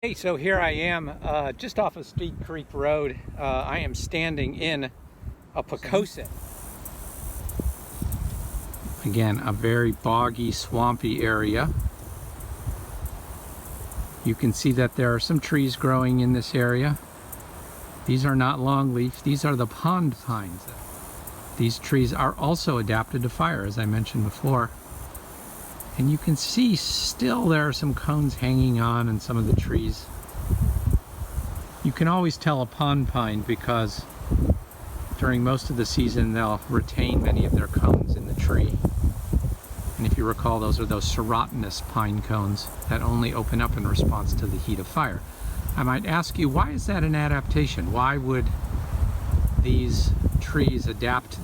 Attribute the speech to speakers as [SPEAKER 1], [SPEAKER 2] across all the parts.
[SPEAKER 1] Hey, so here I am just off of Steep Creek Road. I am standing in a Pocosin. Again, a very boggy, swampy area. You can see that there are some trees growing in this area. These are not longleaf, these are the pond pines. These trees are also adapted to fire, as I mentioned before. And you can see still there are some cones hanging on in some of the trees. You can always tell a pond pine because during most of the season they'll retain many of their cones in the tree. And if you recall, those are those serotinous pine cones that only open up in response to the heat of fire. I might ask you, why is that an adaptation? Why would these trees adapt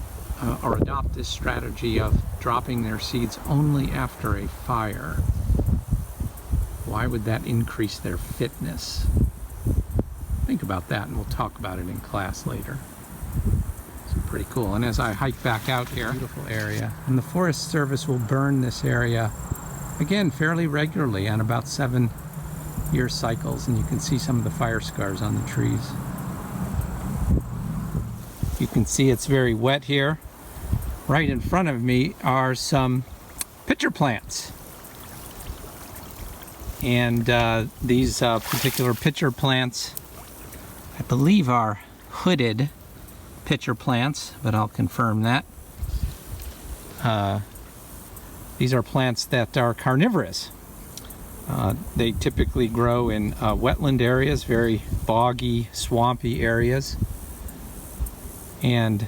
[SPEAKER 1] or adopt this strategy of dropping their seeds only after a fire? Why would that increase their fitness? Think about that, and we'll talk about it in class later. It's pretty cool. And as I hike back out here, beautiful area, and the Forest Service will burn this area again fairly regularly on about 7-year cycles, and you can see some of the fire scars on the trees. You can see it's very wet here. Right in front of me are some pitcher plants. And these particular pitcher plants, I believe, are hooded pitcher plants, but I'll confirm that. These are plants that are carnivorous. They typically grow in wetland areas, very boggy, swampy areas. And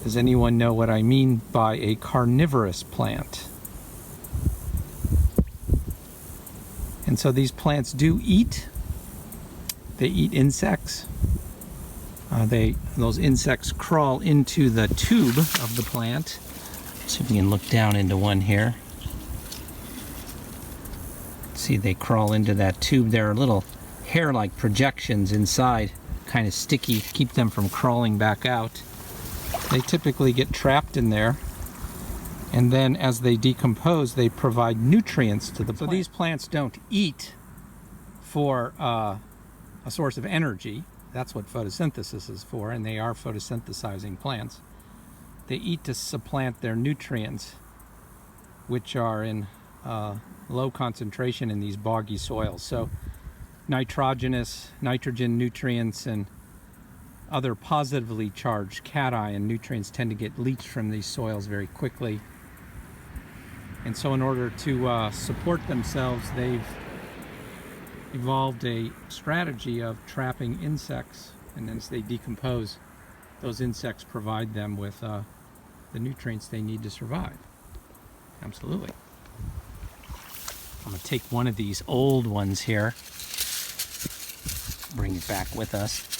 [SPEAKER 1] does anyone know what I mean by a carnivorous plant? And so these plants do eat. They eat insects. Those insects crawl into the tube of the plant. See if we can look down into one here. See, they crawl into that tube. There are little hair-like projections inside, kind of sticky, keep them from crawling back out. They typically get trapped in there, and then as they decompose, they provide nutrients to the plant. So these plants don't eat for a source of energy. That's what photosynthesis is for, and they are photosynthesizing plants. They eat to supplant their nutrients, which are in low concentration in these boggy soils. So nitrogen nutrients and other positively charged cation nutrients tend to get leached from these soils very quickly. And so in order to support themselves, they've evolved a strategy of trapping insects, and as they decompose, those insects provide them with the nutrients they need to survive. Absolutely. I'm going to take one of these old ones here, bring it back with us.